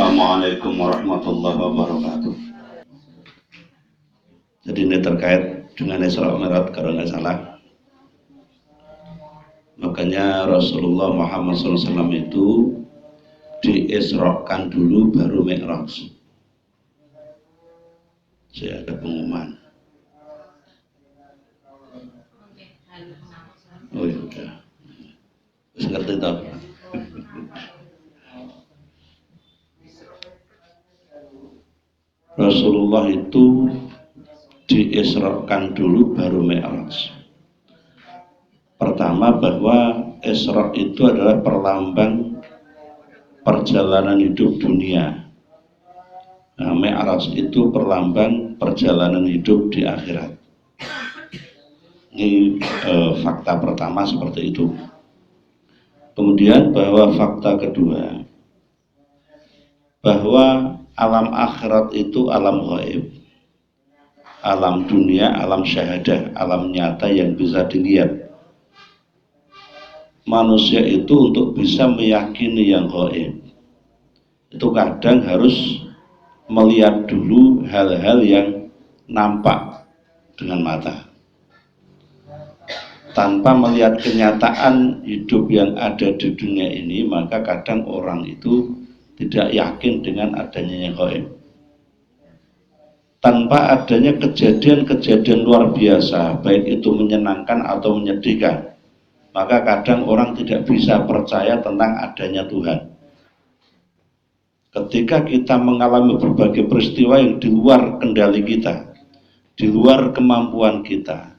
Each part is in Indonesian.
Assalamualaikum warahmatullahi wabarakatuh. Jadi ini terkait dengan Isra Mi'raj kalau nggak salah. Makanya Rasulullah Muhammad SAW itu diisrokan dulu baru Mi'raj. Saya ada pengumuman. Oh ya udah. Terus ngerti tak? Rasulullah itu diisrokan dulu baru Mi'raj. Pertama bahwa Isra itu adalah perlambang perjalanan hidup dunia. Nah, Mi'raj itu perlambang perjalanan hidup di akhirat. Ini fakta pertama seperti itu. Kemudian bahwa fakta kedua, bahwa alam akhirat itu alam gaib, alam dunia, alam syahadah, alam nyata yang bisa dilihat. Manusia itu untuk bisa meyakini yang gaib itu kadang harus melihat dulu hal-hal yang nampak dengan mata. Tanpa melihat kenyataan hidup yang ada di dunia ini, maka kadang orang itu tidak yakin dengan adanya yang gaib. Tanpa adanya kejadian-kejadian luar biasa, baik itu menyenangkan atau menyedihkan, maka kadang orang tidak bisa percaya tentang adanya Tuhan. Ketika kita mengalami berbagai peristiwa yang di luar kendali kita, di luar kemampuan kita,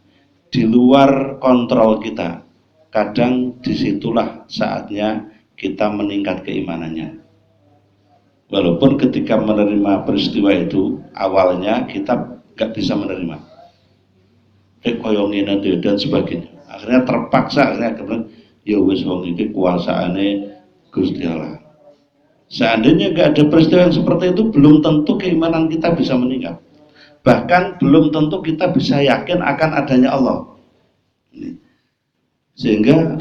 di luar kontrol kita, kadang disitulah saatnya kita meningkat keimanannya. Walaupun ketika menerima peristiwa itu awalnya kita gak bisa menerima, koyongin dan sebagainya. Akhirnya terpaksa, akhirnya ya wis wong iki kuasaane Gusti Allah. Seandainya gak ada peristiwa yang seperti itu, belum tentu keimanan kita bisa meningkat. Bahkan belum tentu kita bisa yakin akan adanya Allah. Sehingga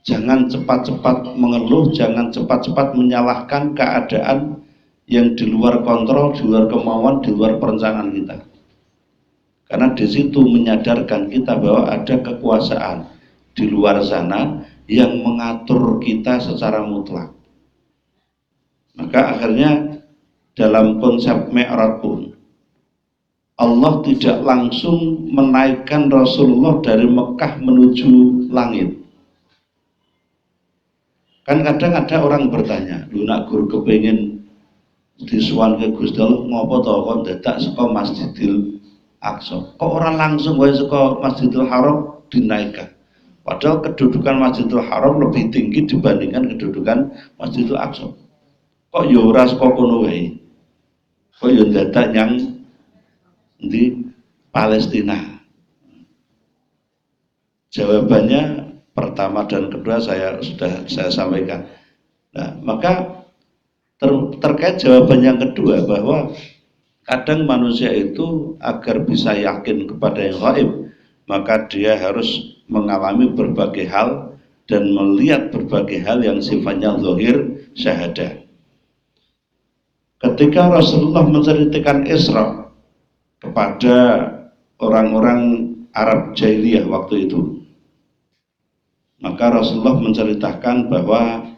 jangan cepat-cepat mengeluh, jangan cepat-cepat menyalahkan keadaan yang di luar kontrol, di luar kemauan, di luar perencanaan kita. Karena di situ menyadarkan kita bahwa ada kekuasaan di luar sana yang mengatur kita secara mutlak. Maka akhirnya dalam konsep Mi'raj pun Allah tidak langsung menaikkan Rasulullah dari Mekah menuju langit. Kan kadang ada orang bertanya, lu nak guru kepengin disuwan ke Gusti Allah ngopo to kok dadak saka Masjidil Aqsa. Kok orang langsung wae saka Masjidil Haram dinaikkan. Padahal kedudukan Masjidil Haram lebih tinggi dibandingkan kedudukan Masjidil Aqsa. Kok ya ora saka kono wae. Kok ya dadak nyang di Palestina. Jawabannya pertama dan kedua sudah saya sampaikan. Nah, maka terkait jawaban yang kedua bahwa kadang manusia itu agar bisa yakin kepada yang gaib, maka dia harus mengalami berbagai hal dan melihat berbagai hal yang sifatnya zahir syahadah. Ketika Rasulullah menceritakan Isra kepada orang-orang Arab Jahiliyah waktu itu, maka Rasulullah menceritakan bahwa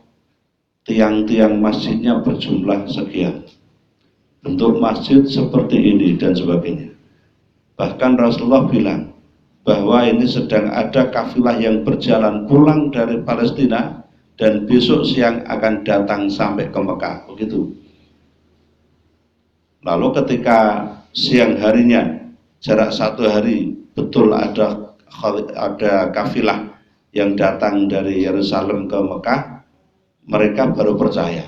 tiang-tiang masjidnya berjumlah sekian, bentuk masjid seperti ini dan sebagainya. Bahkan Rasulullah bilang bahwa ini sedang ada kafilah yang berjalan pulang dari Palestina dan besok siang akan datang sampai ke Mekah, begitu. Lalu ketika siang harinya jarak 1 hari betul ada kafilah yang datang dari Yerusalem ke Mekah, mereka baru percaya.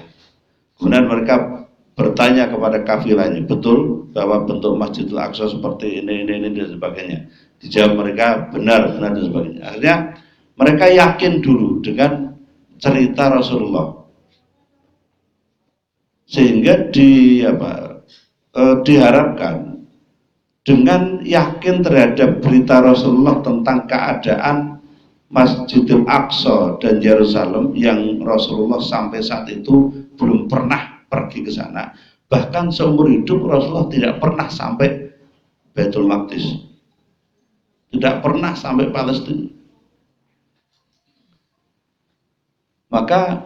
Kemudian mereka bertanya kepada kafilah ini, betul bahwa bentuk Masjidil Aqsa seperti ini dan sebagainya. Dijawab mereka benar dan sebagainya. Akhirnya mereka yakin dulu dengan cerita Rasulullah, sehingga diharapkan dengan yakin terhadap berita Rasulullah tentang keadaan Masjidil Aqsa dan Yerusalem yang Rasulullah sampai saat itu belum pernah pergi ke sana. Bahkan seumur hidup Rasulullah tidak pernah sampai Baitul Maqdis, tidak pernah sampai Palestina. Maka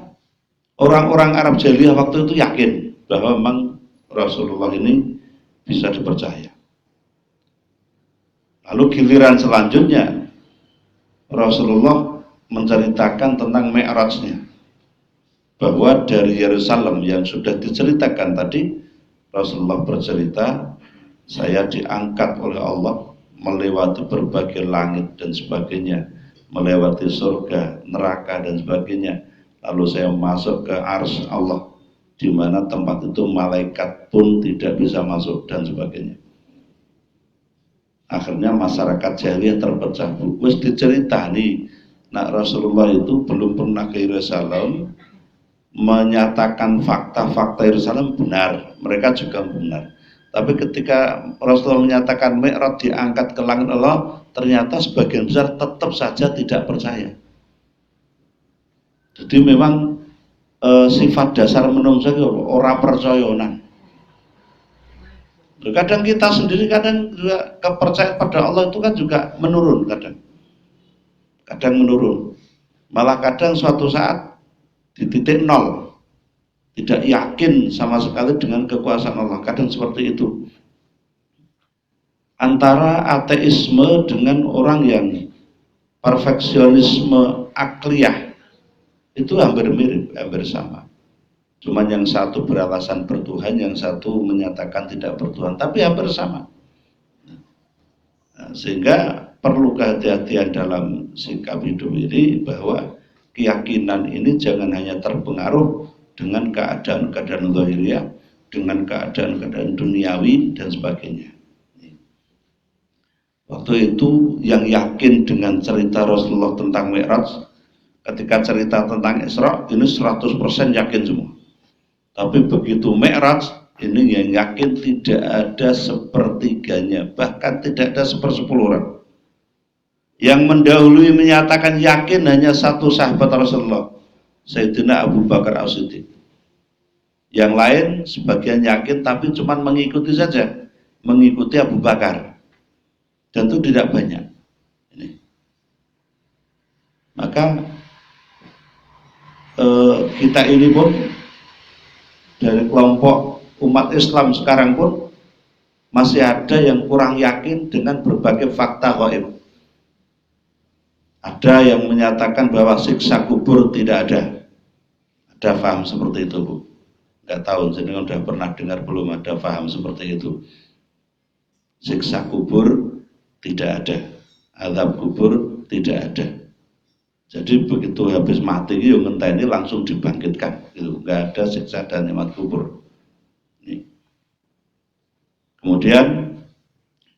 orang-orang Arab Jahiliyah waktu itu yakin bahwa memang Rasulullah ini bisa dipercaya. Lalu giliran selanjutnya Rasulullah menceritakan tentang Mi'rajnya, bahwa dari Yerusalem yang sudah diceritakan tadi, Rasulullah bercerita, saya diangkat oleh Allah melewati berbagai langit dan sebagainya, melewati surga, neraka dan sebagainya. Lalu saya masuk ke arsy Allah, di mana tempat itu malaikat pun tidak bisa masuk dan sebagainya. Akhirnya masyarakat jahiliyah terpecah. Wis diceritani, nak Rasulullah itu belum pernah ke Yerusalem, menyatakan fakta-fakta Yerusalem benar, mereka juga benar. Tapi ketika Rasulullah menyatakan Mi'raj diangkat ke langit Allah, ternyata sebagian besar tetap saja tidak percaya. Jadi memang sifat dasar menungso ora percayonan. Kadang kita sendiri kadang juga kepercayaan pada Allah itu kan juga menurun, kadang menurun. Malah kadang suatu saat di titik nol, tidak yakin sama sekali dengan kekuasaan Allah, kadang seperti itu. Antara ateisme dengan orang yang perfeksionisme akliyah itu hampir mirip, hampir sama. Cuman yang satu beralasan bertuhan, yang satu menyatakan tidak bertuhan, tapi hampir sama. Nah, sehingga perlu kehati-hatian dalam sikap hidup ini, bahwa keyakinan ini jangan hanya terpengaruh dengan keadaan-keadaan zahiriyah, dengan keadaan-keadaan duniawi dan sebagainya. Waktu itu yang yakin dengan cerita Rasulullah tentang Mi'raj, ketika cerita tentang Isra ini 100% yakin semua. Tapi begitu Mi'raj ini yang yakin tidak ada sepertiganya, bahkan tidak ada 1/10 orang. Yang mendahului menyatakan yakin hanya satu sahabat Rasulullah, Sayyidina Abu Bakar As-Siddiq. Yang lain sebagian yakin tapi cuma mengikuti saja, mengikuti Abu Bakar, dan itu tidak banyak. Ini. Maka kita ini pun dari kelompok umat Islam sekarang pun masih ada yang kurang yakin dengan berbagai fakta gaib. Ada yang menyatakan bahwa siksa kubur tidak ada. Ada paham seperti itu, Bu? Nggak tahu, jenengan udah pernah dengar belum ada paham seperti itu? Siksa kubur tidak ada, azab kubur tidak ada. Jadi begitu habis mati itu ngenteni langsung dibangkitkan, gitu. Nggak ada siksa dan nikmat kubur. Ini. Kemudian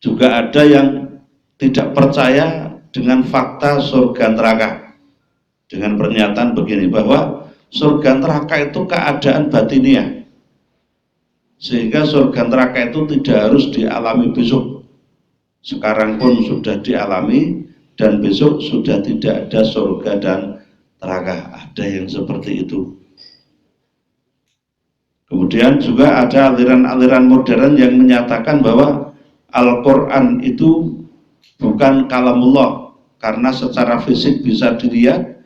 juga ada yang tidak percaya dengan fakta surga neraka, dengan pernyataan begini, bahwa surga neraka itu keadaan batiniah, sehingga surga neraka itu tidak harus dialami besok, sekarang pun sudah dialami, dan besok sudah tidak ada surga dan neraka. Ada yang seperti itu. Kemudian juga ada aliran-aliran modern yang menyatakan bahwa Al-Quran itu bukan kalamullah, karena secara fisik bisa dilihat,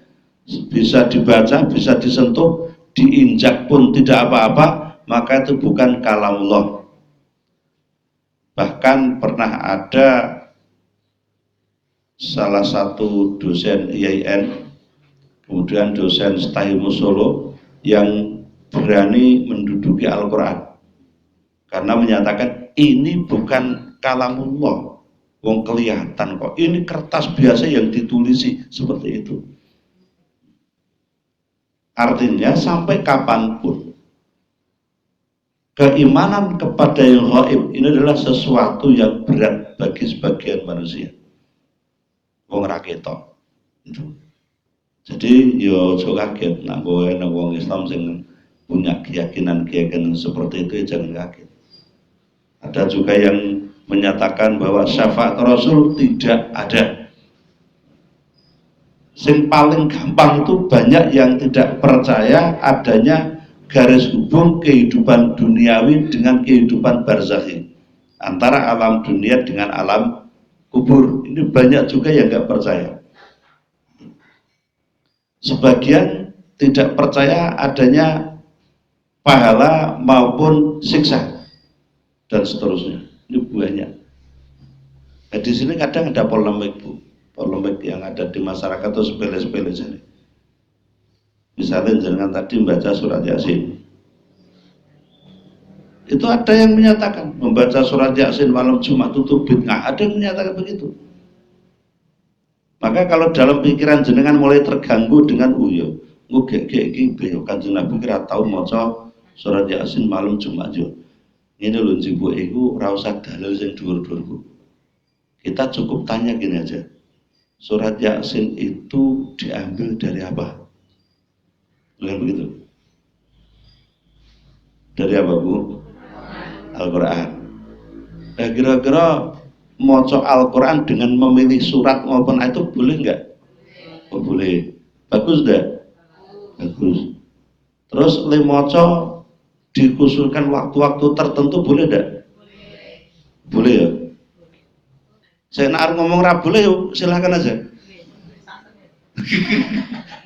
bisa dibaca, bisa disentuh, diinjak pun tidak apa-apa, maka itu bukan kalamullah. Bahkan pernah ada salah satu dosen IAIN, kemudian dosen Stahimus Solo, yang berani menduduki Al-Quran karena menyatakan ini bukan kalamullah. Wong kelihatan kok, ini kertas biasa yang ditulisi, seperti itu. Artinya sampai kapanpun keimanan kepada yang gaib ini adalah sesuatu yang berat bagi sebagian manusia. Wong ra ketok. Jadi yo aja kaget nak kowe nang wong Islam sing punya keyakinan seperti itu, jangan kaget. Ada juga yang menyatakan bahwa syafaat Rasul tidak ada. Yang paling gampang itu banyak yang tidak percaya adanya garis hubung kehidupan duniawi dengan kehidupan barzakhi, antara alam dunia dengan alam kubur. Ini banyak juga yang nggak percaya. Sebagian tidak percaya adanya pahala maupun siksa dan seterusnya. Ini banyak. Nah, di sini kadang ada polemik, Bu. Polemik yang ada di masyarakat itu sepele-sepele saja. Misalnya jangan tadi membaca surat Yasin. Itu ada yang menyatakan membaca surat Yasin malam Jumat itu bid'ah. Ada yang menyatakan begitu. Maka kalau dalam pikiran jenengan mulai terganggu dengan uyo, ngugek iki ben Kanjeng Nabi kira tau maca surat Yasin malam Jumat yo. Ini lho njibuk iku ora usah dalil sing dhuwur-dhuwur. Kita cukup tanya gini aja. Surat Yasin itu diambil dari apa? Bukan begitu? Dari apa, Bu? Al-Quran. Nah, kira-kira maca Al-Quran dengan memilih surat maupun ayat itu boleh nggak? Oh, boleh. Bagus enggak? Bagus. Terus le maca dikhususkan waktu-waktu tertentu boleh enggak? Boleh ya. Saya nak ngomong ra boleh yuk, silakan aja.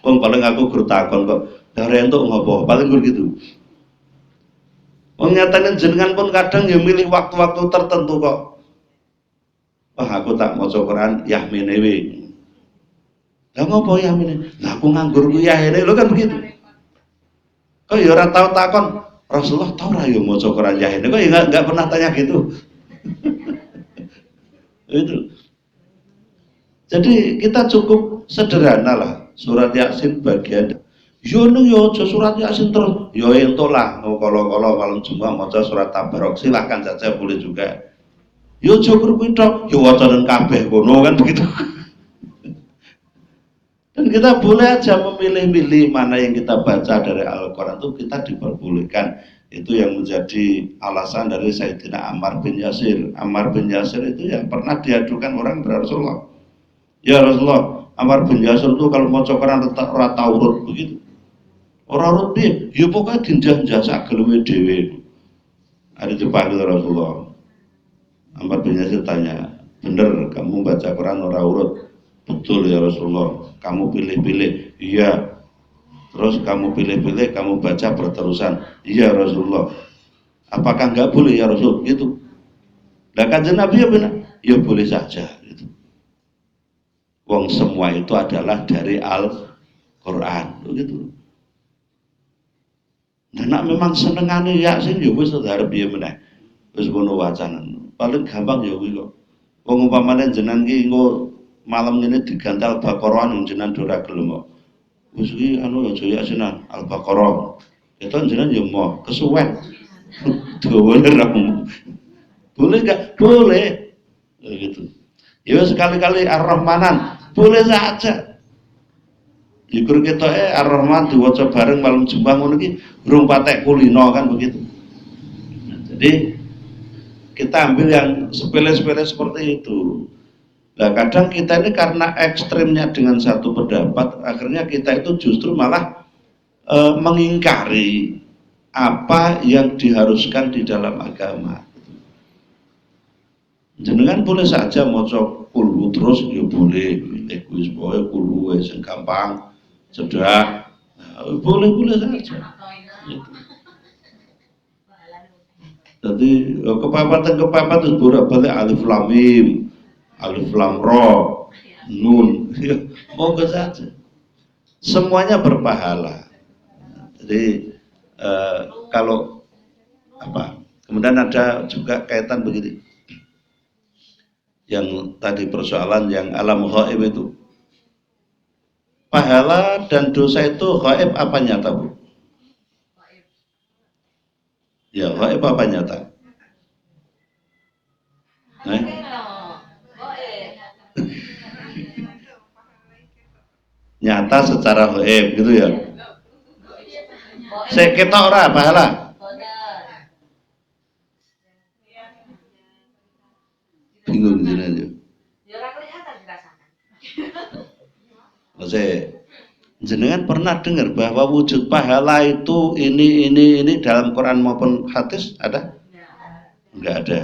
Wong paling aku guru takon kok. Dari entuk ngopo? Paling gur gitu. Wong nyatane jenengan pun kadang ya milih waktu-waktu tertentu kok. Wah, aku tak maca Quran yahmine we. Lah ngopo yahmine? Lah aku nganggur ku yahene lho kan begitu. Kok ya ora tau takon Rasulullah tau ora ya maca Quran yahene? Kok ya enggak pernah tanya gitu. Itu. Jadi kita cukup sederhana lah. Surat Yasin bagian. Yo ning yo aja surat Yasin terus. Yo entuk lah kala-kala malam Jumat maca surat Tabarok silahkan saja boleh juga. Yo aja kuwi tok, yo wacanen kabeh ngono kan begitu. Dan kita boleh aja memilih-milih mana yang kita baca dari Al-Quran itu kita diperbolehkan. Itu yang menjadi alasan dari Sayyidina Ammar bin Yasir. Ammar bin Yasir itu yang pernah diadukan orang kepada Rasulullah. Ya Rasulullah, Ammar bin Yasir itu kalau mau cokoran rata urut begitu. Orang urut dia, ya pokoknya dinjah-njah sageleme dhewe. Ada dipanggil Rasulullah. Ammar bin Yasir tanya, bener kamu baca Quran orang urut? Betul ya Rasulullah. Kamu pilih-pilih? Iya. Terus kamu pilih-pilih, kamu baca berterusan? Iya Rasulullah. Apakah enggak boleh ya Rasul? Gitu. Nah Kanjeng Nabi ya benar, ya boleh saja. Gitu. Wong semua itu adalah dari Al-Quran. Begitu. Nah, nak memang senengane Yasin ya wis arep piye meneh. Wis ngono wacanan. Paling gampang ya kuwi kok. Wong umpamane jenengan ki engko malam ngene diganti Al-Baqarah nang jenengan ora gelem kok. Wis iki anu aja Yasinan Al-Baqarah. Itu jenengan ya mau kesuwen. Dawane ra boleh enggak? Boleh. Gitu. Ya sekali-kali Ar-Rahmanan, boleh saja. Ikur kita Ar-Rahman diwaca bareng malam Jumat ngono iki urung patek kulino kan begitu. Nah, jadi kita ambil yang sepele-sepele seperti itu. Nah kadang kita ini karena ekstrimnya dengan satu pendapat, akhirnya kita itu justru malah mengingkari apa yang diharuskan di dalam agama. Jenengan boleh saja maca kulhu terus ya boleh, wis pokoke kulhu wis gampang. Sudah, boleh-boleh saja. Jadi kepapatan bolak-balik alif lam mim, alif lam ra, nun, moga saja. Semuanya berpahala. Jadi kalau apa? Kemudian ada juga kaitan begini. Yang tadi persoalan yang alam ghaib itu. Pahala dan dosa itu gaib apa nyata, Bu? Ya, gaib apa nyata? Nyata secara gaib gitu ya. Saya ketok ora pahala. Bingung jenengan ya. Ya ora kelihatan dirasakan. Saya Jenengan pernah dengar bahwa wujud pahala itu ini dalam Quran maupun hadis ada? Enggak ada.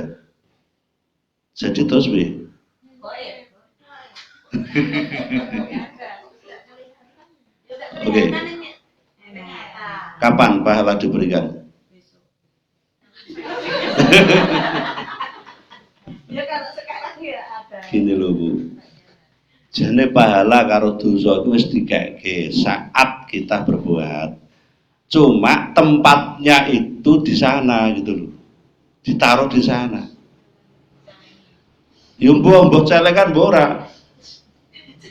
Jadi terus bi. Oke. Kapan pahala diberikan? Gini loh Bu. Jane pahala karo dosa itu wis dikeke saat kita berbuat. Cuma tempatnya itu di sana gitu loh. Ditaruh di sana. Mbok celengan ora.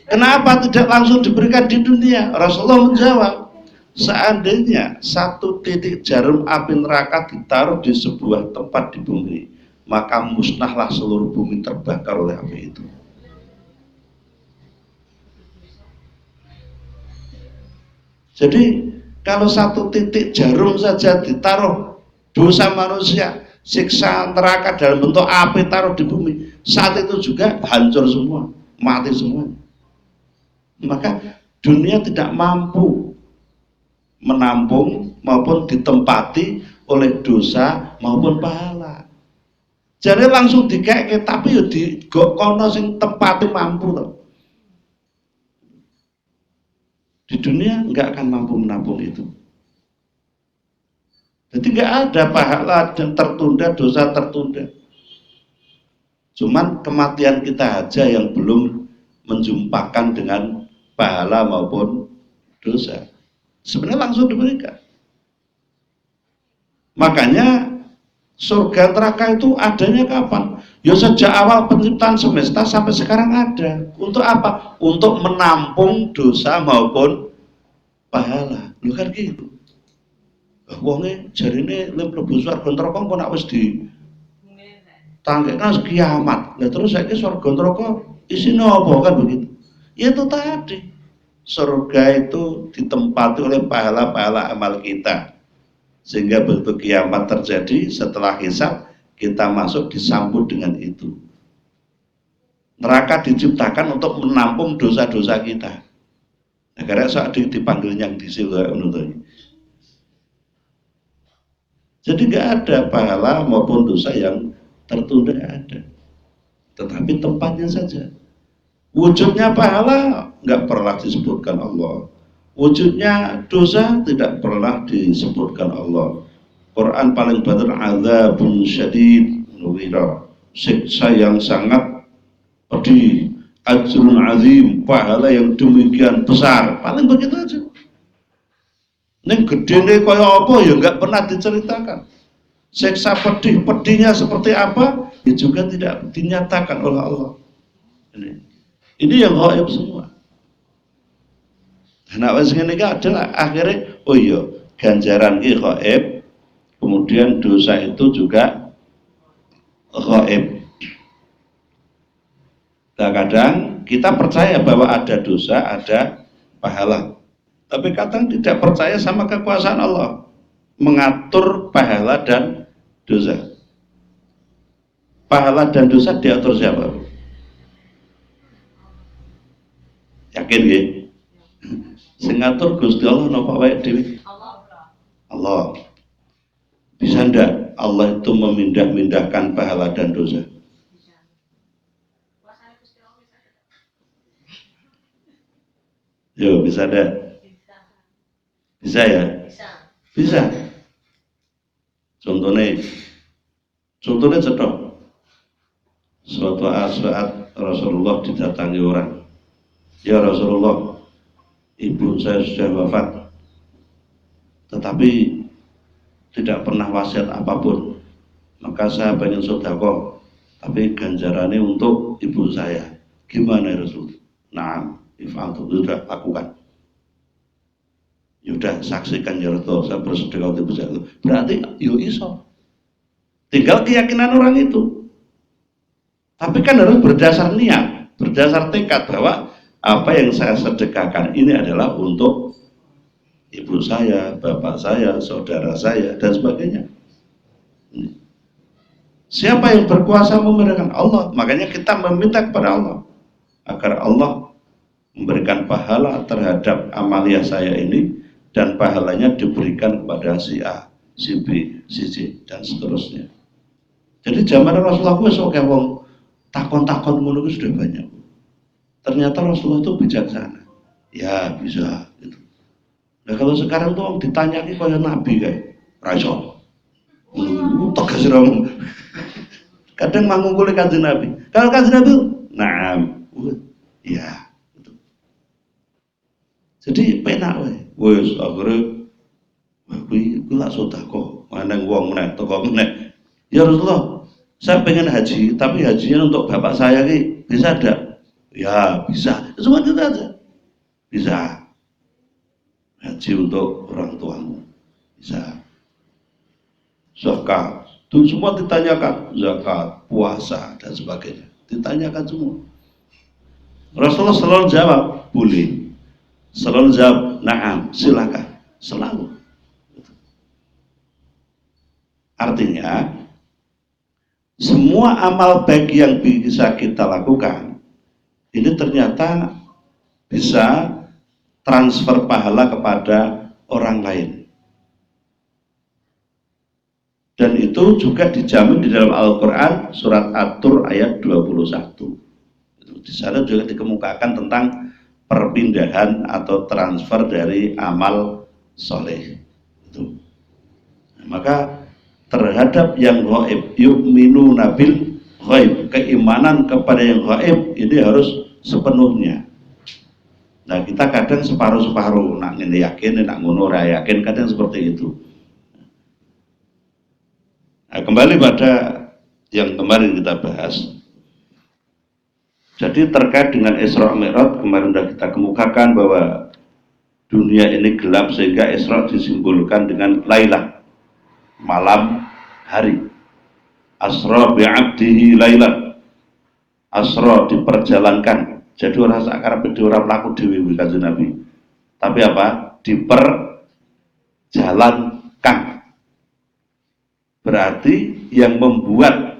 Kenapa tidak langsung diberikan di dunia? Rasulullah menjawab, seandainya satu titik jarum api neraka ditaruh di sebuah tempat di bumi, maka musnahlah seluruh bumi terbakar oleh api itu. Jadi kalau satu titik jarum saja ditaruh dosa manusia, siksa neraka dalam bentuk api taruh di bumi, saat itu juga hancur semua, mati semua. Maka dunia tidak mampu menampung maupun ditempati oleh dosa maupun pahala. Jadi langsung dikeke, tapi ya di kono sing tempati mampu loh. Di dunia nggak akan mampu menampung itu. Jadi nggak ada pahala dan tertunda, dosa tertunda. Cuman kematian kita aja yang belum menjumpakan dengan pahala maupun dosa. Sebenarnya langsung diberikan. Makanya surga neraka itu adanya kapan? Ya sejak awal penciptaan semesta sampai sekarang ada. Untuk apa? Untuk menampung dosa maupun pahala. Lu kan gitu. Wonge jarine lem mlebu swarga neraka kok nek wis di tangkekna kiamat. Lah terus saiki swarga neraka isine apa kan begitu? Ya itu tadi. Surga itu ditempati oleh pahala-pahala amal kita. Sehingga begitu kiamat terjadi, setelah hisab kita masuk disambut dengan itu. Neraka diciptakan untuk menampung dosa-dosa kita. Nah, karena saat dipanggil yang disil jadi nggak ada pahala maupun dosa yang tertunda, ada. Tetapi tempatnya saja. Wujudnya pahala nggak pernah disebutkan Allah. Wujudnya dosa tidak pernah disebutkan Allah. Quran paling benar azabun syadid wira, siksa yang sangat pedih, ajrun azim, pahala yang demikian besar, paling begitu aja. Neng gedene kaya apa ya nggak pernah diceritakan. Siksa pedihnya seperti apa ya juga tidak dinyatakan oleh Allah. Ini yang gaib semua. Nah, wis ngene iki adalah akhirnya oh iya, ganjaran iki gaib, kemudian dosa itu juga gaib. Nah, kadang kita percaya bahwa ada dosa, ada pahala. Tapi kadang tidak percaya sama kekuasaan Allah mengatur pahala dan dosa. Pahala dan dosa diatur siapa? Yakin ya? Sing ngatur Gusti Allah napa wae dhewe? Allah. Bisa ndak Allah itu memindah-mindahkan pahala dan dosa? Yo, bisa ndak? Bisa ya? Bisa. Contohnya cetok. Suatu saat Rasulullah didatangi orang. Ya Rasulullah, ibu saya sudah wafat, tetapi tidak pernah wasiat apapun. Maka saya pengen sedekah, tapi ganjarannya untuk ibu saya. Gimana ya Rasul? Nah, if'al sudah lakukan. Yaudah saksikan ya Rasul, saya bersedekah untuk ibu saya. Berarti yo iso. Tinggal keyakinan orang itu. Tapi kan harus berdasar niat, berdasar tekad bahwa apa yang saya sedekahkan ini adalah untuk ibu saya, bapak saya, saudara saya, dan sebagainya. Siapa yang berkuasa memberikan? Allah. Makanya kita meminta kepada Allah agar Allah memberikan pahala terhadap amalia saya ini, dan pahalanya diberikan kepada si A, si B, si C, dan seterusnya. Jadi zaman Rasulullah wis oke wong takon-takon ngono sudah banyak. Ternyata Rasulullah itu bijaksana. Ya bisa gitu. Nah kalau sekarang tuh orang ditanya kayak nabi kayak raiso. Tegas dong. Kadang mangungkuli kanjeng Nabi. Kalau kanjeng Nabi, nah, ya. Gitu. Jadi penak wae. Wes akhirnya kuwi lak sedekah, mandang wong meneh teko meneh. Ya Rasulullah, saya pengen haji, tapi hajinya untuk bapak saya ki bisa ada? Ya bisa. Cuma itu aja. Bisa. Haji untuk orang tuamu. Bisa. Zakat. Itu semua ditanyakan, zakat, puasa dan sebagainya. Ditanyakan semua. Rasulullah selalu jawab, boleh. Selalu jawab, na'am, silakan. Selalu. Artinya, semua amal baik yang bisa kita lakukan, ini ternyata bisa transfer pahala kepada orang lain. Dan itu juga dijamin di dalam Al-Quran surat At-Tur ayat 21. Di sana juga dikemukakan tentang perpindahan atau transfer dari amal soleh. Itu. Maka terhadap yang ghaib, yu'minu nabil ghaib, keimanan kepada yang ghaib ini harus sepenuhnya. Nah kita kadang separuh-separuh, nak ngene yakin, nak ngono ora yakin, kadang seperti itu. Nah, kembali pada yang kemarin kita bahas. Jadi terkait dengan Isra Mi'raj, kemarin sudah kita kemukakan bahwa dunia ini gelap sehingga Isra disimbolkan dengan Lailah, malam hari. Asra bi'abdihi Lailah, Asra diperjalankan. Jadi orang sakarep dhewe ora mlaku dhewe kanjeng Nabi. Tapi apa? Diperjalankan. Berarti yang membuat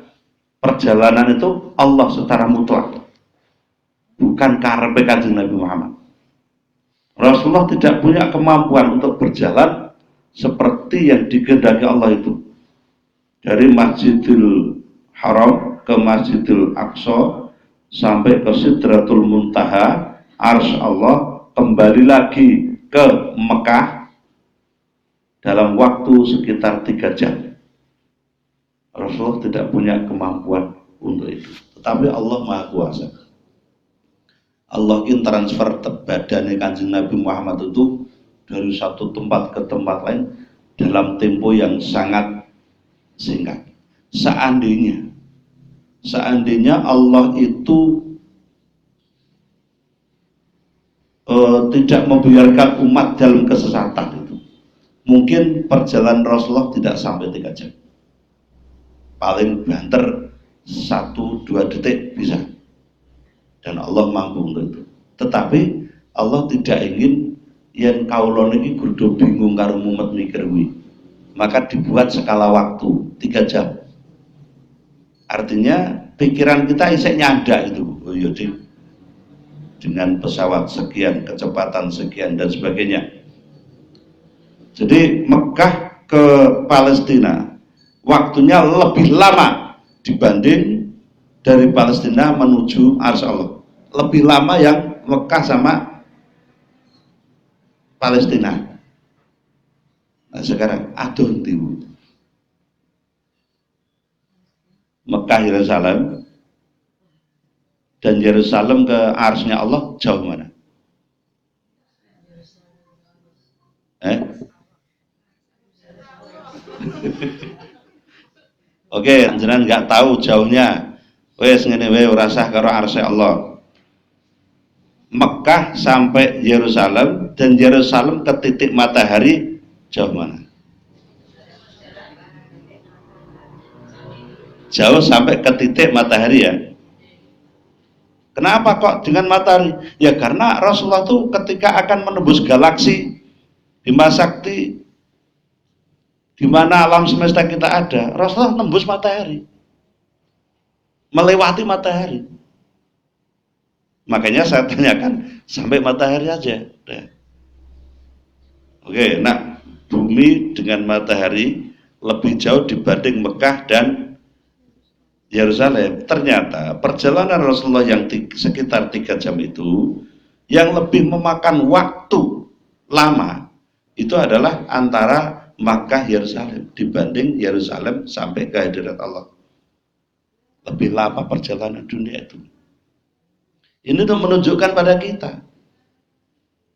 perjalanan itu Allah secara mutlak, bukan karepe kanjeng Nabi Muhammad. Rasulullah tidak punya kemampuan untuk berjalan seperti yang dikehendaki Allah itu. Dari Masjidil Haram ke Masjidil Aqsa sampai ke Sidratul Muntaha, Arsy Allah, kembali lagi ke Mekah dalam waktu sekitar 3 jam. Rasulullah tidak punya kemampuan untuk itu. Tetapi Allah Maha Kuasa. Allah ingin transfer badannya kanjeng Nabi Muhammad itu dari satu tempat ke tempat lain dalam tempo yang sangat singkat. Seandainya Allah itu tidak membiarkan umat dalam kesesatan itu, mungkin perjalanan Rasulullah tidak sampai 3 jam. Paling banter 1-2 detik bisa, dan Allah mampu untuk itu. Tetapi Allah tidak ingin yang kaula niki gurdo bingung karo mumet mikir kuwi, maka dibuat skala waktu 3 jam. Artinya pikiran kita isek nyandak itu, oh iya dengan pesawat sekian, kecepatan sekian dan sebagainya. Jadi Mekah ke Palestina waktunya lebih lama dibanding dari Palestina menuju Arsy Allah. Lebih lama yang Mekah sama Palestina. Nah sekarang aduh tiwu. Mekah Yerusalem dan Yerusalem ke Arsy-nya Allah jauh mana? Oke, jenengan nggak tahu jauhnya. Wes ngene wae ora sah karo Arsy Allah. Mekah sampai Yerusalem dan Yerusalem ke titik matahari jauh mana? Jauh sampai ke titik matahari ya. Kenapa kok dengan matahari? Ya karena Rasulullah itu ketika akan menembus galaksi Bima Sakti, di mana alam semesta kita ada, Rasulullah tembus matahari, melewati matahari. Makanya saya tanyakan, sampai matahari aja. Udah. Oke, nah bumi dengan matahari lebih jauh dibanding Mekah dan Yerusalem. Ternyata perjalanan Rasulullah yang sekitar 3 jam itu yang lebih memakan waktu lama itu adalah antara Makkah Yerusalem dibanding Yerusalem sampai ke hadirat Allah. Lebih lama perjalanan dunia itu. Ini tuh menunjukkan pada kita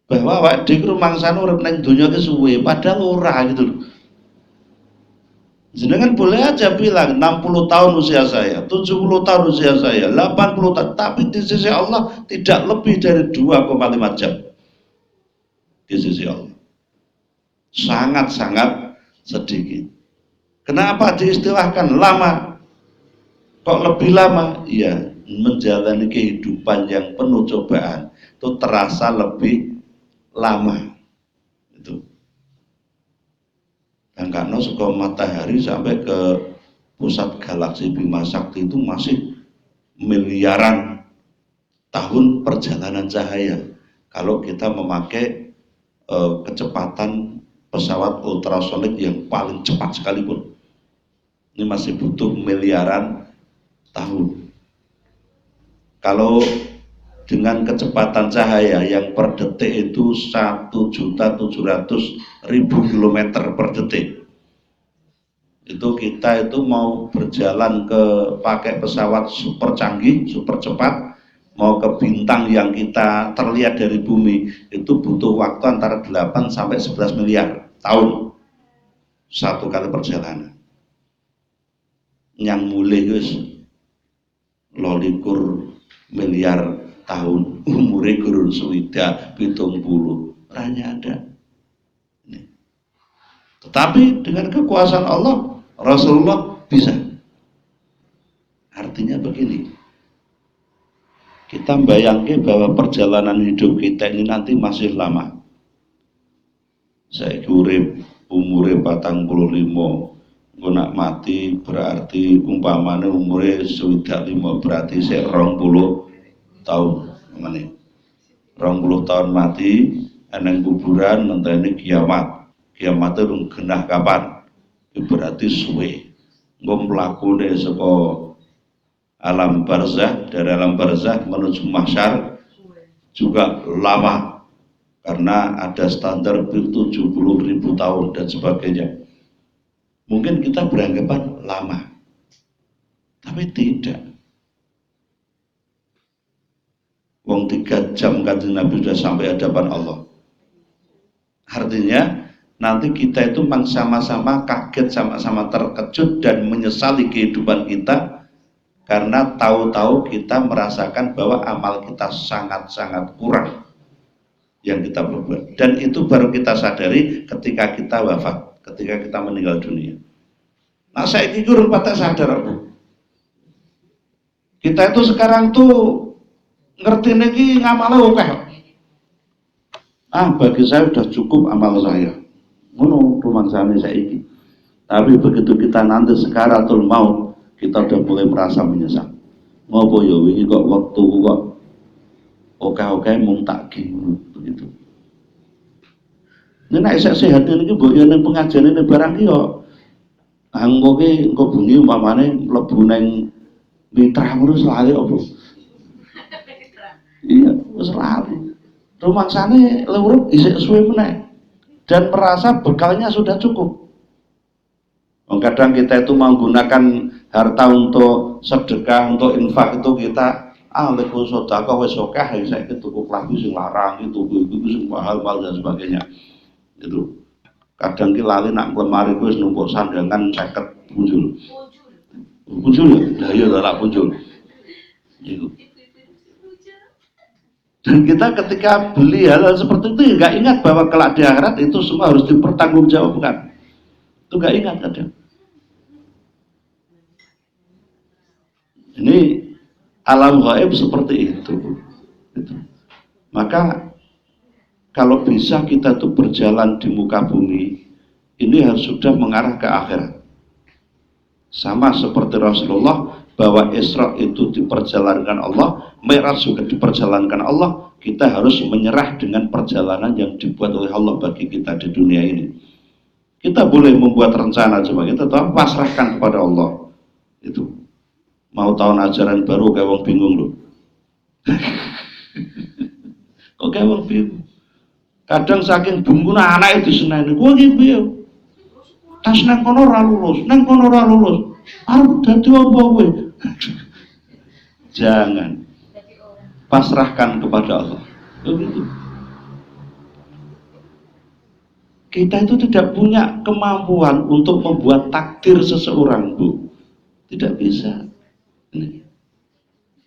bahwa awak dhewe rumangsane urip ning donya ki suwe, padahal ora gitu loh. Jenengan boleh aja bilang 60 tahun usia saya, 70 tahun usia saya, 80 tahun, tapi di sisi Allah tidak lebih dari 2,5 jam. Di sisi Allah. Sangat-sangat sedikit. Kenapa diistilahkan lama? Kok lebih lama? Ya, menjalani kehidupan yang penuh cobaan itu terasa lebih lama itu. Dan karena suka matahari sampai ke pusat galaksi Bima Sakti itu masih miliaran tahun perjalanan cahaya kalau kita memakai kecepatan pesawat ultrasonik yang paling cepat sekalipun. Ini masih butuh miliaran tahun. Kalau dengan kecepatan cahaya yang per detik itu 1.700.000 km per detik, itu kita itu mau berjalan ke pakai pesawat super canggih, super cepat, mau ke bintang yang kita terlihat dari bumi itu butuh waktu antara 8 sampai 11 miliar tahun satu kali perjalanan. Yang mulai guys 12 miliar tahun umure gurun suwida 70 hanya ada. Tetapi dengan kekuasaan Allah Rasulullah bisa. Artinya begini, kita bayangkan bahwa perjalanan hidup kita ini nanti masih lama. Saya urip umure 45, engko nak mati berarti umpamane umure 25 berarti saya 20 tahun meneh. 20 tahun mati eneng kuburan ngenteni kiamat. Kiamat itu genah kapan? Berarti suwe. Engko mlakune saka alam barzah, dari alam barzah menuju mahsyar juga lama karena ada standar 70.000 tahun dan sebagainya. Mungkin kita beranggapan lama, tapi tidak. Wong 3 jam Kanjeng Nabi sudah sampai hadapan Allah. Artinya nanti kita itu sama-sama kaget, sama-sama terkejut dan menyesali kehidupan kita karena tahu-tahu kita merasakan bahwa amal kita sangat-sangat kurang yang kita berbuat. Dan itu baru kita sadari ketika kita wafat, ketika kita meninggal dunia. Nah saya kurang patah sadar Bu. Kita itu sekarang tuh ngerti lagi ngamalnya oke. Bagi saya sudah cukup amal saya. Ngono rumangsane saiki. Tapi begitu kita nanti sekaratul maut, kita udah mulai merasa menyesal. Ngopo ya wingi kok waktu kok oke-oke mung tak ngono begitu. Nek isih sehat niki mbok yo ning pengajian ini barang ki yo engko ki engko bengi umpamane mlebu ning mitra terus lali opo. Iya, wis lali. Rumangsane urip isih suwe meneh dan merasa bekalnya sudah cukup. Kadang kita itu menggunakan harta untuk sedekah, untuk infak itu kita lek sedekah wis akeh saiki tuku klambi sing larang itu sing mahal-mahal dan sebagainya. Itu. Kadang ki lali nak lemari wis numpuk sandangan 50 punjul. Punjul ya? Ya ora punjul. Itu. Dan kita ketika beli hal seperti itu nggak ingat bahwa kelak di akhirat itu semua harus dipertanggungjawabkan. Itu nggak ingat kadang. Ini alam gaib seperti itu. Maka kalau bisa kita tuh berjalan di muka bumi, ini harus sudah mengarah ke akhirat. Sama seperti Rasulullah bahwa Isra itu diperjalankan Allah, Mi'raj juga diperjalankan Allah, kita harus menyerah dengan perjalanan yang dibuat oleh Allah bagi kita di dunia ini. Kita boleh membuat rencana, cuma kita tetap pasrahkan kepada Allah. Itu mau tahun ajaran baru kayak wong bingung loh. Kok kayak wong bingung? Kadang saking bungkuna anaknya diseneni, gua gitu ya. Tas nang kono ora lulus, nang kono ora lulus. Arep dadi apa kowe? Jangan. Pasrahkan kepada Allah. Begitu. Kita itu tidak punya kemampuan untuk membuat takdir seseorang, Bu. Tidak bisa.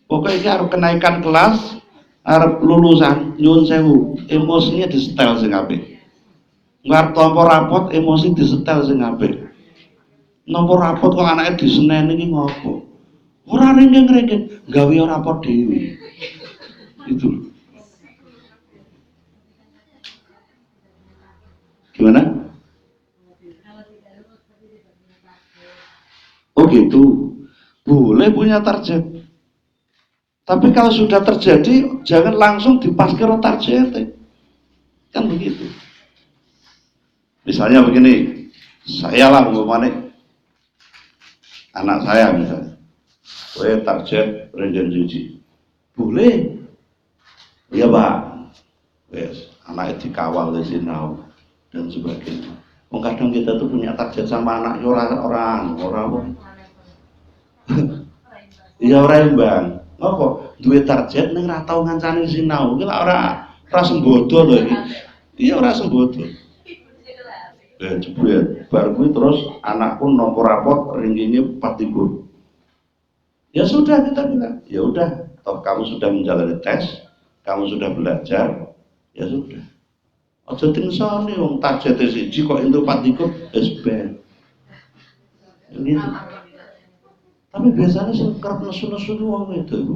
Pokoknya harus kenaikan kelas, harus lulusan, nyuwun sewu, emosinya disetel sing apik. Ngarep tampa rapot, emosi disetel sing apik. Nampa rapot kok anake diseneni iki ngopo? Ora ringkeng-ringkeng, gawe rapot dhewe. Itu. Gimana? Oh gitu. Boleh punya target. Tapi kalau sudah terjadi, jangan langsung dipaskir target. Kan begitu. Misalnya begini, saya lah umpamanya anak saya misalnya, saya target ranking suci. Boleh. Iya Pak. Wes, anaknya dikawal di sinau dan sebagainya. Kadang kita tuh punya target sama anak orang. Iya orang bang. Ngopo? Duwe target ning ra tau ngancani sinau. Iki lak ora sembodo lho iki. Iya ora sembodo. Jebule bar kuwi terus anakku nomor rapot rankingnya 4 Ya sudah kita bilang, ya udah, toh kamu sudah menjalani tes, kamu sudah belajar, ya sudah. Aja tingsoni wong target siji kok entuk 4 wis ben. Gitu. Tapi biasanya sing kerep nesu-nesu wong itu, Bu.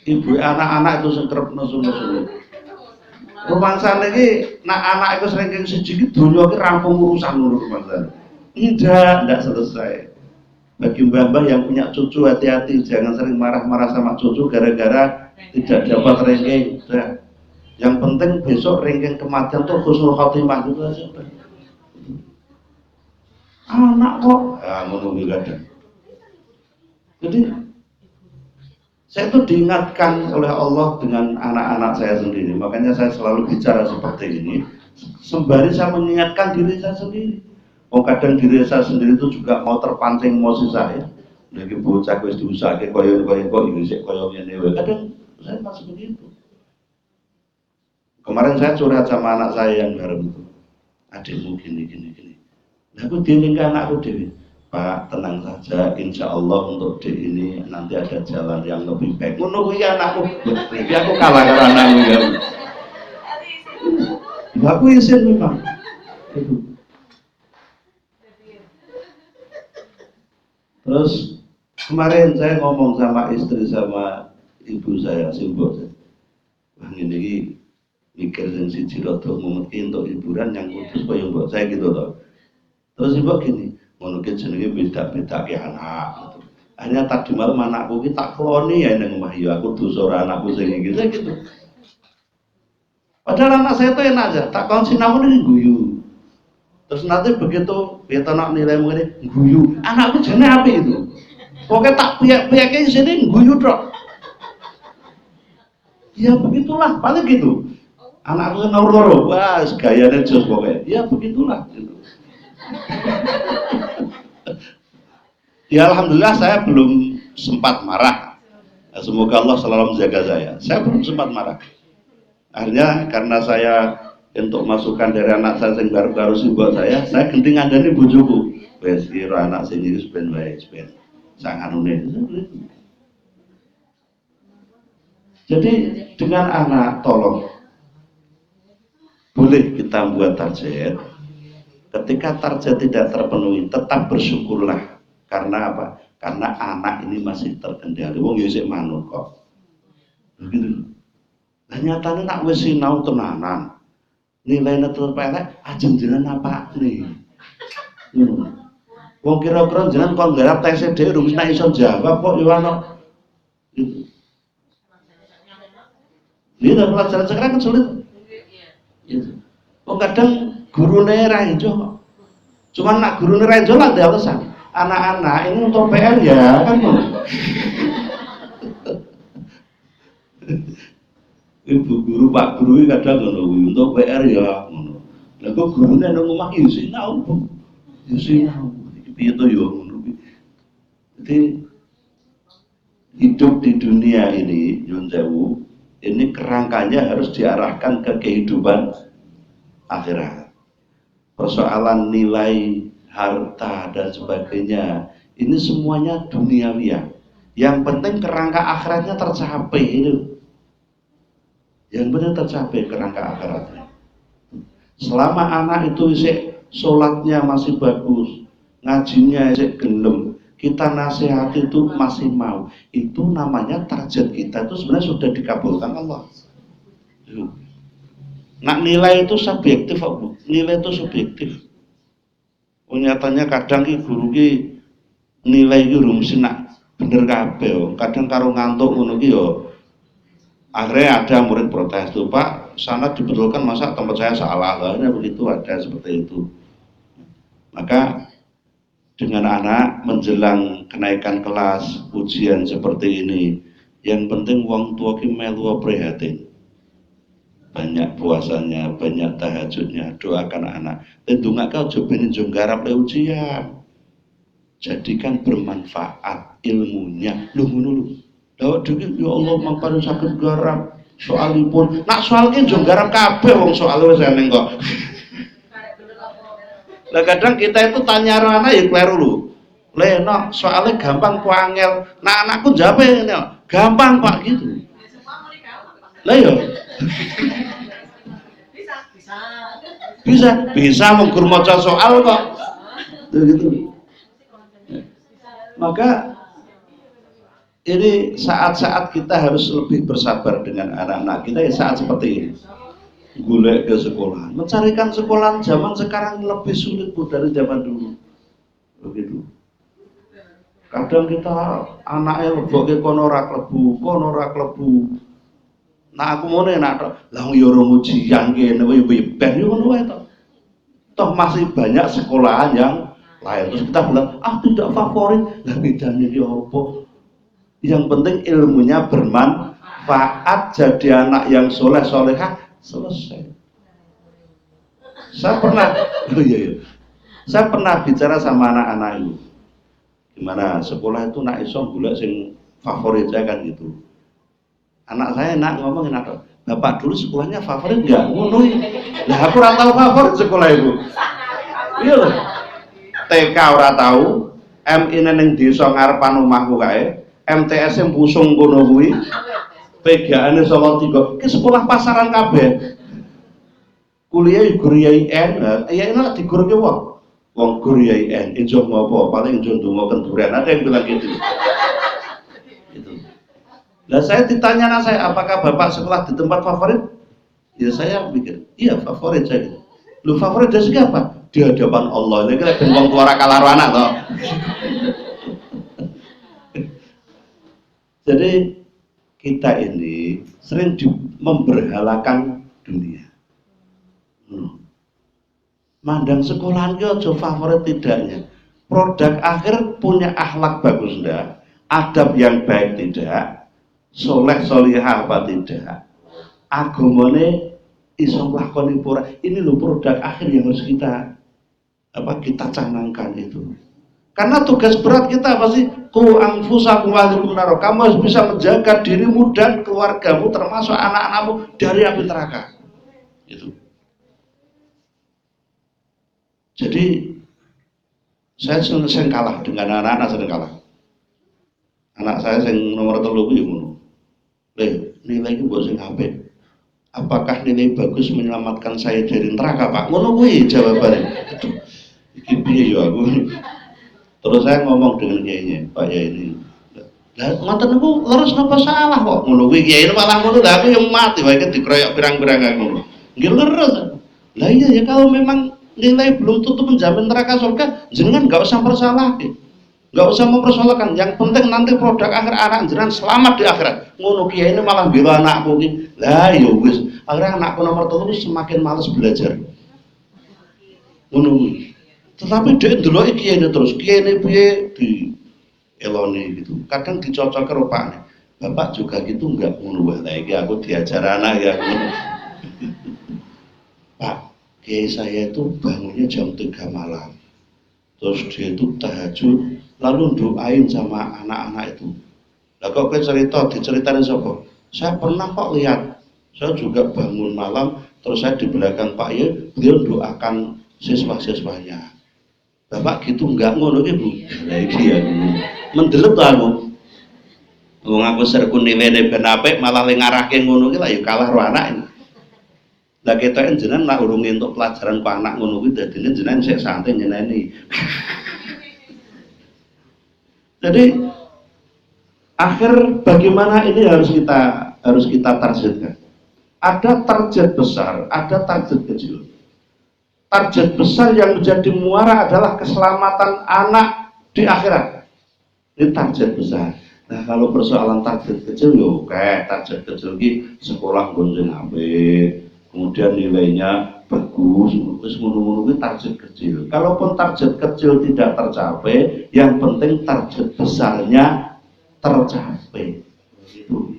Ibu anak-anak itu sing kerep nesu-nesu. Rumangsane iki nak anak iku ranking siji iki donya iki rampung urusan ngono rumangsane. Tidak selesai. Bagi mbah-mbah yang punya cucu hati-hati, jangan sering marah-marah sama cucu gara-gara tidak dapat ranking. Udah. Yang penting besok ranking kematian tuh husnul khotimah gitu aja. Anak kok, ya ngono iki kadang. Jadi saya itu diingatkan oleh Allah dengan anak-anak saya sendiri. Makanya saya selalu bicara seperti ini, sembari saya mengingatkan diri saya sendiri. Kadang diri saya sendiri itu juga mau terpancing emosi saya. Lagi bocah wis diusahake koyo-koyo kok iki koyo ngene wae. Kadang saya masih begitu. Kemarin saya curhat sama anak saya yang baru itu. Adikmu gini. Nah, aku diingatkan anakku dewi. Pak, tenang saja, insya Allah untuk D ini nanti ada jalan yang lebih baik. Ngono kuwi anakku, iki aku kalah karo anakku ya. Aku isin memang. Terus kemarin saya ngomong sama istri sama ibu saya, simbol saya. Wah ini mikir sing siji rada mungkin untuk hiburan yang khusus kaya mbok saya gitu loh. Terus ibu gini, ngono ki jenenge beda-beda ke anak gitu. Hanya tadi malam anakku ki tak kloni ya nang omah ya aku dosa ora anakku sing iki gitu. Padahal anak saya tuh enak aja, tak kon sinau ning guyu. Terus nanti begitu kita nak nilai mungkin guyu, anakku jane apik itu. Pokoknya tak piyak-piyake sini guyu tok. Ya begitulah, paling gitu. Anakku kan nomor loro, wah gayanya jos pokoknya. Ya begitulah gitu. Ya alhamdulillah saya belum sempat marah. Semoga Allah selalu menjaga saya. Saya belum sempat marah. Akhirnya karena saya untuk masukan dari anak saya yang baru-baru sih buat saya genting ngandani bojoku. Wes kira anak sing iki ben wae ben. Sanganune. Jadi dengan anak tolong boleh kita buat target. Ketika target tidak terpenuhi, tetap bersyukurlah. Karena apa? Karena anak ini masih terkendali. Wong ya sik manut kok. Begitu. Lah nyatane nak wis sinau tenanan. Nilainya tetep elek, ajeng jenengan apa nih? Wong kira-kira jenengan kon nggarap tes dhewe rumus nek iso jawab kok yo ana. Ini dalam pelajaran sekarang kan sulit. Oh kadang gurune ra ijo. Cuman nak gurune ra ijo lah ada alasan. Anak-anak ini untuk PR ya kan. Ibu guru, Pak guru kadang ngono untuk PR ya ngono. Lah kok gurune nang omah iki sinau. Ya sinau. Iki piye to ya ngono. Jadi hidup di dunia ini nyuwun sewu, ini kerangkanya harus diarahkan ke kehidupan akhirat. Persoalan nilai, harta dan sebagainya, ini semuanya duniawiah. Yang penting kerangka akhiratnya tercapai itu. Yang penting tercapai kerangka akhiratnya. Selama anak itu sholatnya masih bagus, ngajinya gelem, kita nasihati itu masih mau, itu namanya target kita itu sebenarnya sudah dikabulkan Allah. Nak nilai itu subjektif, nilai itu subjektif. Nyatanya kadang ki guru ki nilai ki mesti nak bener kabeh, kadang karo ngantuk ngono ki yo. Akhirnya ada murid protes tuh, Pak, sana dibetulkan masa tempat saya salah, lah begitu ada seperti itu. Maka dengan anak menjelang kenaikan kelas ujian seperti ini, yang penting wong tua ki melu prihatin, banyak puasanya, banyak tahajudnya, doakan anak. Tendungak kau cobain jonggarap le ujian, jadikan bermanfaat ilmunya. Lu ngono lu, dawat dikit ya Allah mampanu sakit garap soalipun, nak soal ki jonggarap kabeh wong soal wis eneng kok. Lah kadang kita itu tanya anak ya kleru lho. Leno soalnya gampang ku angel. Nah anakku jawab ini gampang Pak gitu. Lah yo. Bisa menggur maca soal kok. Gitu. Maka ini saat-saat kita harus lebih bersabar dengan anak-anak kita ya saat seperti ini. Golek ke sekolah, mencarikan sekolah zaman sekarang lebih sulit Bu dari zaman dulu. Begitu. Kadang kita anaknya leboke kono ora klebu. Nah aku mau nak lah yo ora ujian kene wae ben yo ngono wae to. Toh masih banyak sekolahan yang lain. Terus kita bilang, tidak favorit. Lah bedanya ki opo? Yang penting ilmunya bermanfaat, jadi anak yang soleh-solehah. Selesai. Saya pernah bicara sama anak-anak itu. Gimana sekolah itu nak iso golek sing favorit saya kan gitu. Anak saya nak ngomongin apa? Bapak dulu sekolahnya favorit enggak? Ngono. Lah aku ora tahu favorit sekolah itu. Iya loh. TK ora tahu, MI ning desa ngarepan omahku kae, MTS yang pusung kono kuwi. PGA-ne Solo 3, ke sekolah pasaran kabeh. Kuliah guru IAIN, ya ini diguru ke wong guru IAIN, injo ngopo, paling injo ndonga kendurian, ada yang bilang gitu. Gitu. Lah saya ditanya anak saya, apakah Bapak sekolah di tempat favorit? Ya saya pikir, iya favorit saya. Lu favorit dari segi apa? Di hadapan Allah. Ini kira wong tua ora kalaro anak toh. Jadi kita ini sering memberhalakan dunia. Mandang sekolahan itu aja favorit tidaknya. Produk akhir punya akhlak bagus enggak? Adab yang baik tidak? Soleh solihah apa tidak? Agamane iso nglakoni pura. Ini loh produk akhir yang harus kita canangkan itu. Karena tugas berat kita pasti ku anfusakum wa ahlikum nar. Kamu harus bisa menjaga dirimu dan keluargamu termasuk anak-anakmu dari api neraka. Itu. Jadi saya sering kalah dengan anak-anak, sering kalah. Anak saya yang nomor 3 kuwi ngono. Nilai iki mbok sing apik. Apakah nilai bagus menyelamatkan saya dari neraka, Pak? Ngono kuwi jawabannya. Aduh. Iki piye ya aku. Terus saya ngomong dengan kiainya, Pak ya ini. Lah ngoten niku leres napa salah kok ngono kuwi kiai malah ngono lah aku yang mati wae dikeroyok pirang-pirang ngono. Nggih leres. Lah iya ya kalau memang nilai belum tentu menjamin neraka surga, jenengan nggak usah persalahkan, nggak usah mempersoalkan. Yang penting nanti produk akhir anak jenengan selamat di akhirat. Ngono kiai ini malah bela anakku ini, lah ya wis akhirnya anakku nomor 3 semakin males belajar. Ngono kuwi. Tetapi dia ndelok kiai ini terus, kiai ini piye di eloni gitu. Kadang dicocok ke rupanya. Bapak juga gitu enggak ngono wae. Iki aku diajar anak ya. Pak, kiai saya itu bangunnya jam 3 malam. Terus dia itu tahajud, lalu doain sama anak-anak itu. Lah kok diceritain siapa? Saya pernah kok lihat. Saya juga bangun malam, terus saya di belakang Pak Ye, beliau doakan siswa-siswanya. Bapak gitu enggak ngono ki, Bu. Lah iki ya. Mendelep to aku. Wong aku serku niwene ben apik malah ling ngarahke ngono ki lah ya kalah ro anak ini. Lah ketoke jenengan nak urung entuk pelajaran ku anak ngono kuwi dadine jenengan sik santai nyeneni. Jadi akhir bagaimana ini harus kita targetkan. Ada target besar, ada target kecil. Target besar yang menjadi muara adalah keselamatan anak di akhirat. Ini target besar. Nah kalau persoalan target kecil ya oke, target kecil ini sekolah gonjeng apik, kemudian nilainya bagus, terus ngono-ngono target kecil. Kalaupun target kecil tidak tercapai, yang penting target besarnya tercapai. Itu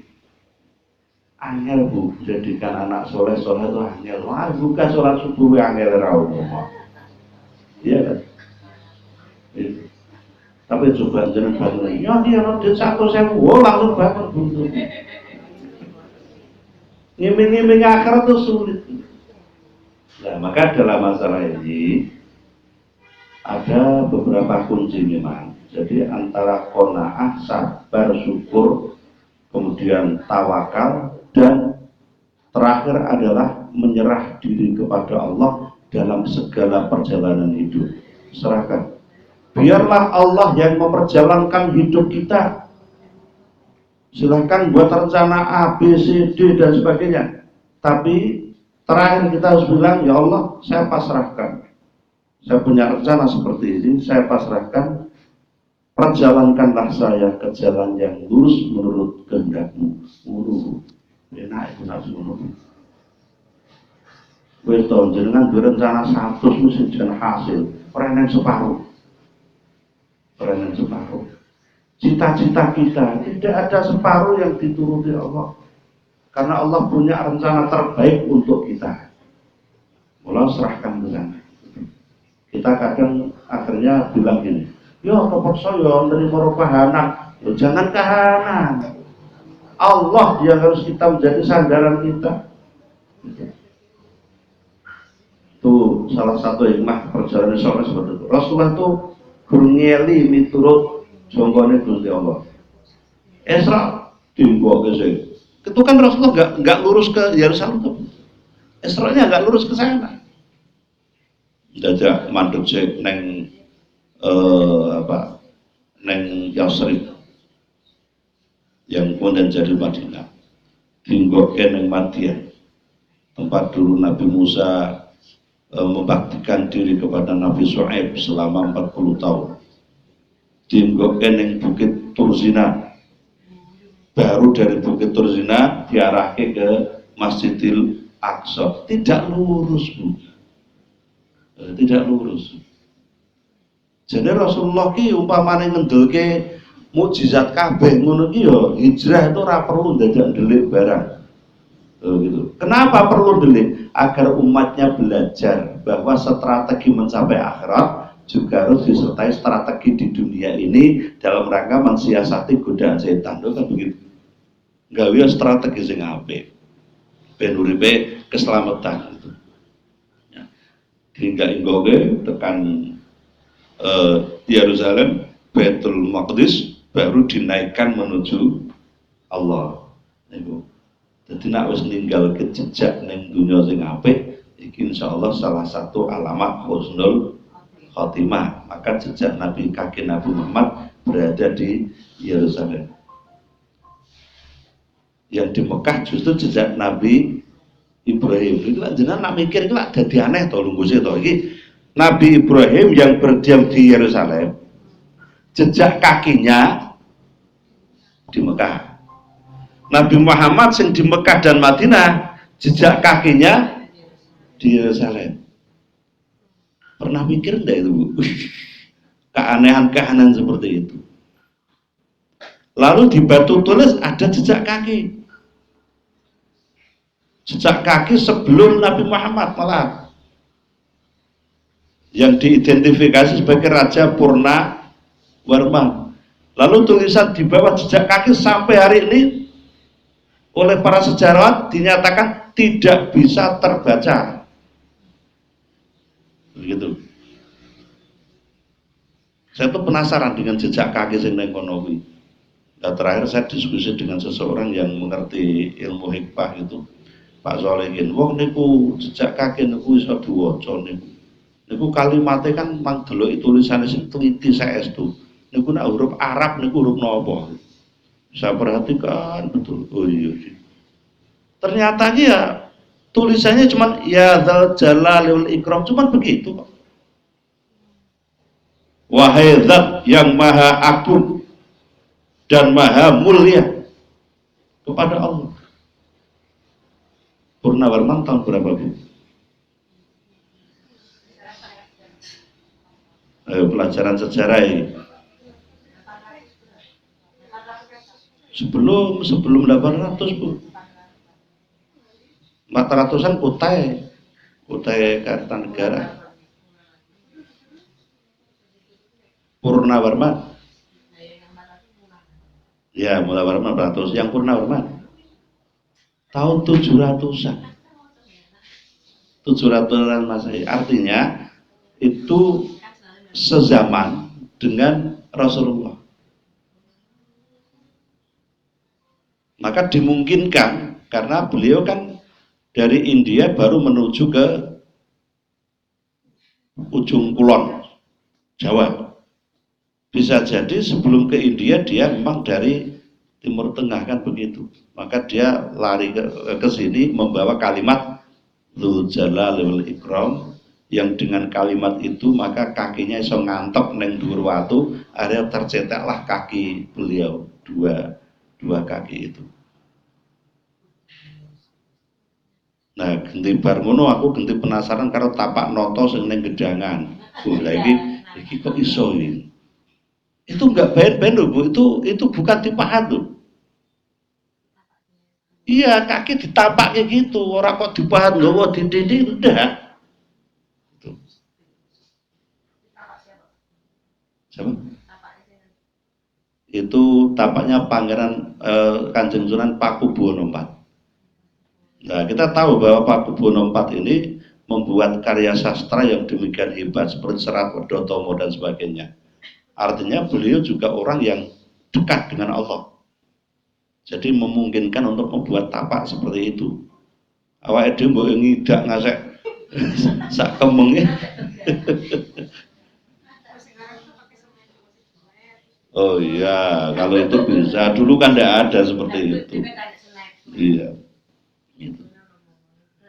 angel Bu, jadikan anak soleh itu angel. Wah bukan sholat subuh angel rawuh. Iya kan? Itu. Tapi coba jangan bangun. Ya dia nanti 1.000, langsung bangun buntu. Ngiming-ngiming akhirat itu sulit. Nah maka dalam masalah ini ada beberapa kunci memang. Jadi antara qanaah, sabar, syukur, kemudian tawakal, dan terakhir adalah menyerah diri kepada Allah dalam segala perjalanan hidup. Serahkan. Biarlah Allah yang memperjalankan hidup kita. Silahkan buat rencana A, B, C, D dan sebagainya. Tapi terakhir kita harus bilang, ya Allah, saya pasrahkan. Saya punya rencana seperti ini, saya pasrahkan. Perjalankanlah saya ke jalan yang lurus menurut kehendak-Mu. Enak itu nafsu menurut. Wis to jenengan berencana 100 mesti jan hasil, ora nang separuh. Cita-cita kita tidak ada separuh yang dituruti Allah, karena Allah punya rencana terbaik untuk kita. Mulai serahkan ke sana. Kita kadang akhirnya bilang gini, ya terpaksa ya menerima kahanan. Jangan kahanan. Allah yang harus kita menjadi sandaran kita. Itu salah satu hikmah perjalanan Isra seperti itu. Rasulullah itu ngeli miturut jongkone Gusti Allah. Isra dimboke sing. Itu kan Rasulullah enggak lurus ke Yerusalem. Isra-nya enggak lurus ke sana. Dadak mandeg sik neng neng Yasrib yang kemudian jadi Madinah. Dimboke neng Madian. Tempat dulu Nabi Musa membaktikan diri kepada Nabi Shu'aib selama 40 tahun. Dienggoken yang Bukit Turzina. Baru dari Bukit Turzina diarahkan ke Masjidil Aqsa. Tidak lurus, Bu. Tidak lurus. Jadi Rasulullah ki umpamane ngendelke mukjizat kabeh ngono ki ya hijrah itu ora perlu dadak ndelik barang. Gitu. Kenapa perlu delik? Agar umatnya belajar bahwa strategi mencapai akhirat juga harus disertai strategi di dunia ini dalam rangka mensiasati godaan setan. Itu kan begitu. Gawe strategi sing apik. Ben uripe keselamatan itu. Ya. Hingga inggoge tekan Yerusalem, Baitul Maqdis baru dinaikkan menuju Allah. Niku. Jadi nak wis ninggal ke jejak ning dunya sing apik, iki insyaallah salah satu alamat husnul khotimah. Maka jejak Nabi kaki Nabi Muhammad berada di Yerusalem. Yang di Mekah justru jejak Nabi Ibrahim. Itu jenengan nak mikir iki lak dadi aneh to lungguhe to iki. Nabi Ibrahim yang berdiam di Yerusalem, jejak kakinya di Mekah. Nabi Muhammad yang di Mekah dan Madinah, jejak kakinya di Yerusalem. Pernah mikir enggak itu, Bu? Keanehan-keanehan seperti itu. Lalu di batu tulis ada jejak kaki. Jejak kaki sebelum Nabi Muhammad malah, yang diidentifikasi sebagai Raja Purna Warman. Lalu tulisan di bawah jejak kaki sampai hari ini oleh para sejarawan dinyatakan tidak bisa terbaca. Begitu. Saya tuh penasaran dengan jejak kaki sing nang kono kuwi. Nah, terakhir saya diskusi dengan seseorang yang mengerti ilmu hikmah itu, Pak Solehin. Wong niku jejak kaki niku iso diwaca niku. Niku kalimatnya kan mang delok tulisannya sing teliti saestu. Niku nek huruf Arab niku huruf napa? Saya perhatikan betul. Oh iya. Ternyata ya tulisannya cuman ya dzal jalali wal ikram, cuman begitu kok. Wahai zat yang maha agung dan maha mulia, kepada Allah. Purnawarman tahun berapa, Bu? Ayo pelajaran sejarah ini. Sebelum 800, Bu. 400-an Kutai Kartanegara. Purnawarman. Ya, Purnawarman 400. Yang Purnawarman tahun 700-an. 700-an Masehi. Artinya itu sezaman dengan Rasulullah. Maka dimungkinkan karena beliau kan dari India baru menuju ke ujung kulon Jawa. Bisa jadi sebelum ke India dia memang dari Timur Tengah kan begitu. Maka dia lari ke sini membawa kalimat Dzul Jalali wal Ikram, yang dengan kalimat itu maka kakinya iso ngantep neng dhuwur watu, akhirnya tercetaklah kaki beliau dua kaki itu. Nah, genti bar ngono aku genti penasaran karo tapak noto sing ning gedangan. Lah iki kok iso ini? Itu enggak ben-ben lho, Bu. Itu bukan tipahan lho. Iya, kaki ditapak kayak gitu, orang kok dipahat nggawa dinding enggak. Siapa? Itu tapaknya Pangeran Kanjeng Sunan Pakubuwono IV. Nah, kita tahu bahwa Pakubuwono IV ini membuat karya sastra yang demikian hebat seperti Serat Wedotomo dan sebagainya. Artinya beliau juga orang yang dekat dengan Allah. Jadi memungkinkan untuk membuat tapak seperti itu. Awake dhewe mbok ngidak ngasek sak kemenge. Oh iya, kalau itu bisa. Dulu kan tidak ada seperti itu. Iya. Gitu.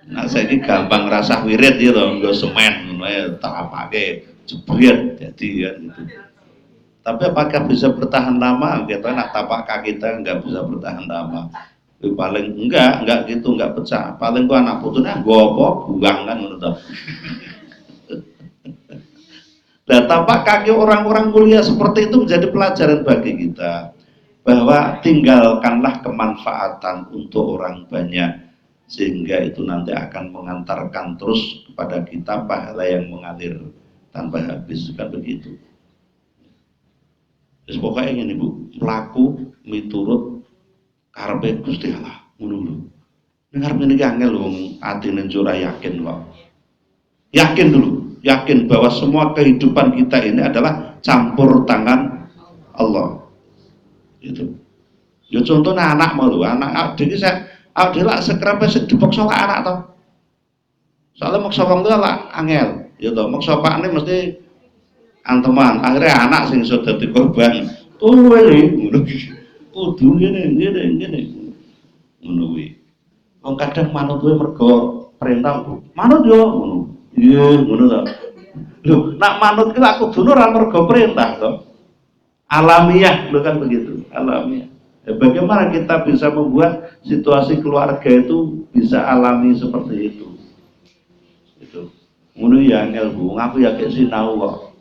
Nah, saya ini gampang rasa wirid gitu, nggak semen, tak pakai jebret jadi ya gitu. Tapi apakah bisa bertahan lama? Kita nak tapak kaki kita nggak bisa bertahan lama. Paling enggak gitu, enggak pecah. Paling gua anak putune gopo buang kan menurut. Nah, tapak kaki orang-orang mulia seperti itu menjadi pelajaran bagi kita bahwa tinggalkanlah kemanfaatan untuk orang banyak, sehingga itu nanti akan mengantarkan terus kepada kita pahala yang mengalir tanpa habis, kan begitu. Terus pokoknya ini, Bu, melaku miturut karepe Gusti Allah ngono. Ning arep niki angel wong atine ora yakin kok. Yakin dulu, yakin bahwa semua kehidupan kita ini adalah campur tangan Allah. Itu. Ya contohnya anak mau lho, anak dhewe saya dhewe lak sekrepe sing dipaksa anak to. Soalnya maksa wong tuwa lak angel, ya to, maksa pakne mesti anteman. Akhirnya anak sing iso dadi korban. Kowe ngono iki. Kudu ngene. Ngono kuwi. Wong kadang manut kuwi mergo perintah, manut yo ngono. Iya, ngono ta. Loh, nak manut kita aku dulu ora mergo perintah toh. Alamiah, lo kan begitu, alamiah. Ya, bagaimana kita bisa membuat situasi keluarga itu bisa alami seperti itu? Itu. Ngono ya ilmu, aku ya kayak sinau kok.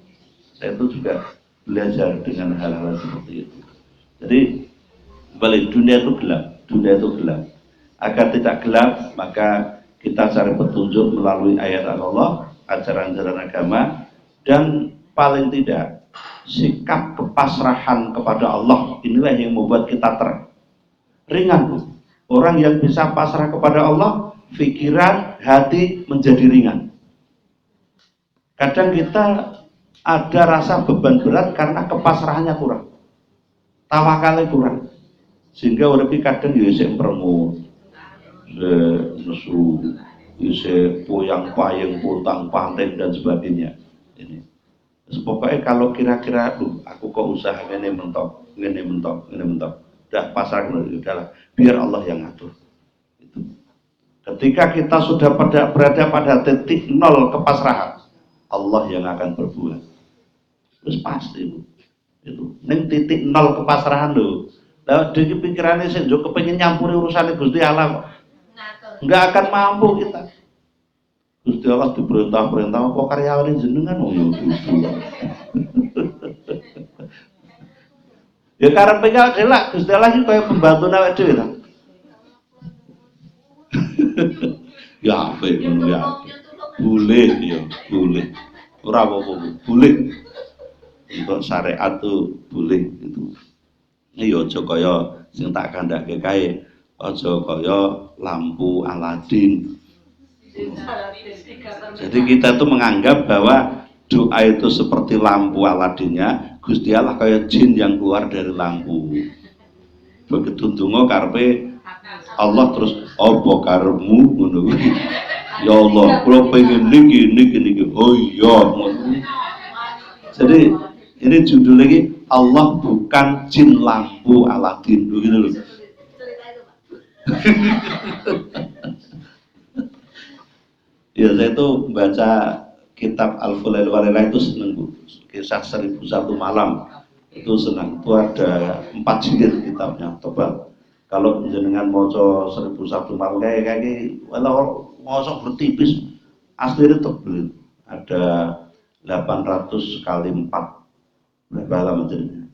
Saya itu juga belajar dengan hal-hal seperti itu. Jadi balik dunia itu gelap. Agar tidak gelap, maka kita cari petunjuk melalui ayat Allah, ajaran-ajaran agama, dan paling tidak sikap kepasrahan kepada Allah inilah yang membuat kita ringan. Orang yang bisa pasrah kepada Allah, pikiran, hati menjadi ringan. Kadang kita ada rasa beban berat karena kepasrahannya kurang, tawakalnya kurang, sehingga orang kadang yusik permut, nesu, yusik poyang payeng, puntang panting dan sebagainya. Ini. Pokoknya kalau kira-kira, aku kok usaha ini mentok, udah pasrah, udahlah, biar Allah yang ngatur. Itu. Ketika kita sudah berada pada titik nol kepasrahan, Allah yang akan berbuat. Terus pasti itu. Neng titik nol kepasrahan loh. Lah dhewe pikirannya sing yo kepengin nyampuri urusan Gusti Allah kok. Enggak akan mampu kita. Gusti Allah diperintah-perintah apa karyawane jenengan yo gitu. Ya karepe awake dhewe Gusti Allah iki kaya pembantu awake dhewe ta. Ya apik ngono ya. Boleh ya, boleh. Ora apa-apa, boleh. Untuk syariat tuh boleh itu. Ini aja kaya sing tak kandhake kae, aja kaya lampu Aladin. Jadi kita tuh menganggap bahwa doa itu seperti lampu Aladinnya, Gusti Allah kaya jin yang keluar dari lampu. Begitu ndonga karepe Allah terus apa karepmu ngono kuwi. Ya Allah, kula pengen niki. Oh iya ngono. Jadi ini judul lagi Allah bukan jin lampu Aladin begitu loh. Ya saya itu baca kitab Al-Fulail Walilah itu senang, kisah 1001 malam itu senang. Itu ada 4 jilid kitabnya tebal. Kalau jenengan maca 1001 malam kayak walau maca bertipis aslinya tebal. Ada 800 kali 4 berapa halaman jadinya?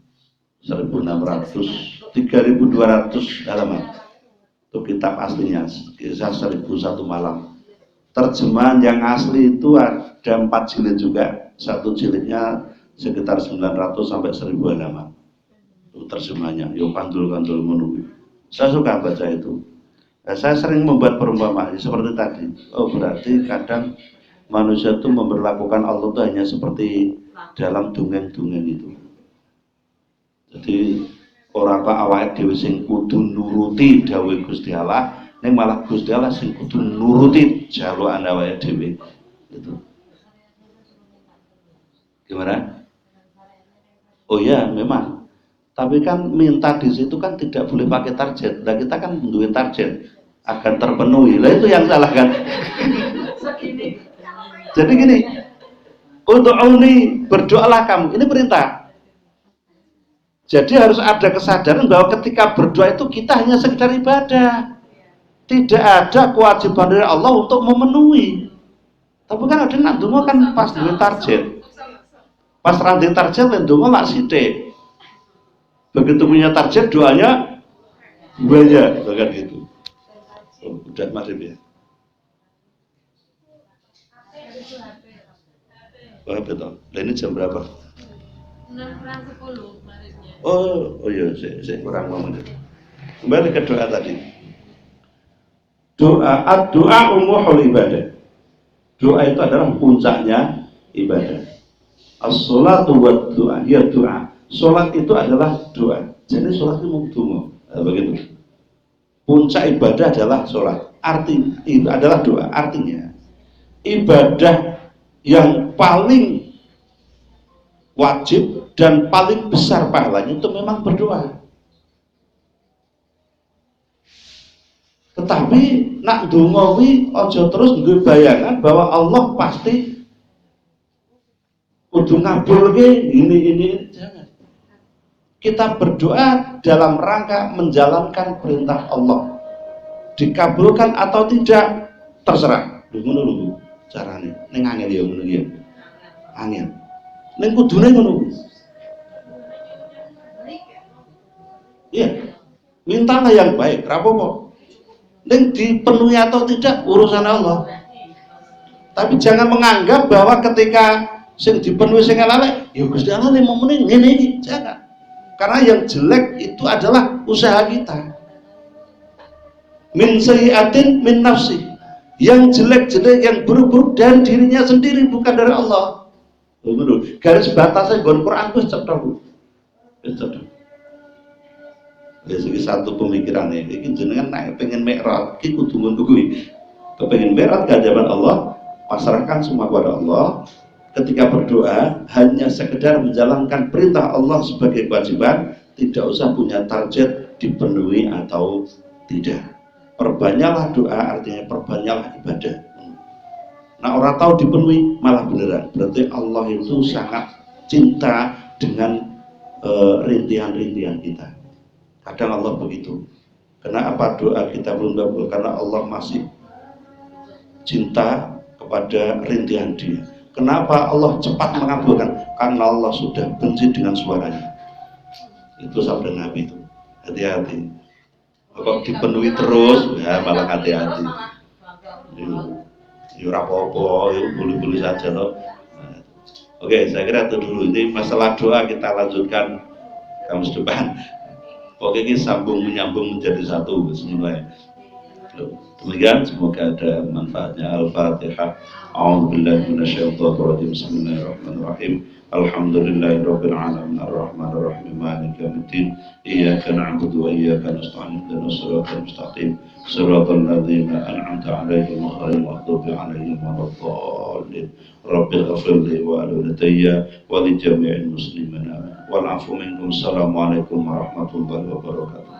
1600, 3200 halaman. Itu kitab aslinya, kisah 1001 malam. Terjemahan yang asli itu ada 4 jilid juga. Satu jilidnya sekitar 900 sampai 1000 halaman. Itu terjemahannya. Yo kandul-kandul menunggu. Saya suka baca itu. Nah, saya sering membuat perumpamaan seperti tadi. Oh berarti kadang manusia itu memperlakukan Allah itu hanya seperti dalam dongeng-dongeng itu. Jadi orang kok awake dhewe sing kudu nuruti dawuh Gusti Allah, ning malah Gusti Allah sing kudu nuruti jalukan awake dhewe. Itu. Gimana? Oh ya, memang. Tapi kan minta di situ kan tidak boleh pakai target. Nah kita kan menduin target agar terpenuhi. Lah itu yang salah kan? Jadi gini, ud'uni, berdoalah kamu. Ini perintah. Jadi harus ada kesadaran bahwa ketika berdoa itu kita hanya sekedar ibadah. Tidak ada kewajiban dari Allah untuk memenuhi. Tapi kan ada nak donga kan pas duwe target. Pas rantai target donga lak sithik. Begitu punya target doanya banyak, bahkan gitu. Oh, udah maghrib ya. Wah betul. Nah, ini jam berapa? 6:10 maghribnya. Oh iya, saya kurang ngomong. Kembali ke doa tadi. Doa umuhul ibadah. Doa itu adalah puncaknya ibadah. As-sholatu wa doa, ya doa. Sholat itu adalah doa. Jadi sholat itu mukdumah. Begitu. Puncak ibadah adalah sholat. Itu adalah doa. Artinya ibadah yang paling wajib dan paling besar pahalanya itu memang berdoa. Tetapi nak ndonga kuwi aja terus duwe bayangan bahwa Allah pasti kudu ngabul ini jangan. Kita berdoa dalam rangka menjalankan perintah Allah. Dikabulkan atau tidak terserah. Ngono lho carane. Ning angel ya ngono ya. Angel. Ning kudune ngono. Iya. Mintalah yang baik, rapopo. Ning dipenuhi atau tidak urusan Allah. Tapi jangan menganggap bahwa ketika sing dipenuhi sing elek, ya Gusti Allah mau muni ngene iki, jangan. Karena yang jelek itu adalah usaha kita. Min sayyi'atin min nafsi. Yang jelek-jelek, yang buruk-buruk dari dirinya sendiri, bukan dari Allah. Garis batasnya gon Quran itu cetok. Cetok. Ya satu pemikiran ini jenengan naik pengen mi'raj, iki kudu ngono kuwi. Kepengen mi'raj ke hadapan Allah, pasrahkan semua kepada Allah. Ketika berdoa hanya sekedar menjalankan perintah Allah sebagai kewajiban, tidak usah punya target dipenuhi atau tidak. Perbanyaklah doa, artinya perbanyaklah ibadah. Nah orang tahu dipenuhi malah beneran, berarti Allah itu sangat cinta dengan rintihan-rintihan kita. Kadang Allah begitu. Kenapa doa kita belum kabul? Karena Allah masih cinta kepada rintihan Dia. Kenapa Allah cepat mengabulkan? Karena Allah sudah benci dengan suaranya. Itu sabda Nabi itu. Hati-hati. Kalau dipenuhi terus, ya malah hati-hati. Ya apa-apa, ya boleh-boleh saja loh. Oke, saya kira itu dulu. Ini masalah doa kita lanjutkan kamus depan. Oke, ini sambung menyambung menjadi satu. Bismillah. Demikian, semoga ada manfaatnya. Al-Fatihah. A'udzubillahi minasyaitonir rajim. Bismillahirrahmanirrahim. Alhamdulillahirabbil alamin arrahmanir rahim maliki yaumiddin. Iyyaka na'budu wa iyyaka nasta'in. Ihdinas siratal mustaqim. Siratal ladzina an'amta 'alaihim ghairil maghdubi 'alaihim waladdallin. Rabbil ighfirli wa liwalidayya wa li jami'il muslimin. Wal 'afwu minkum. Assalamualaikum warahmatullahi wabarakatuh.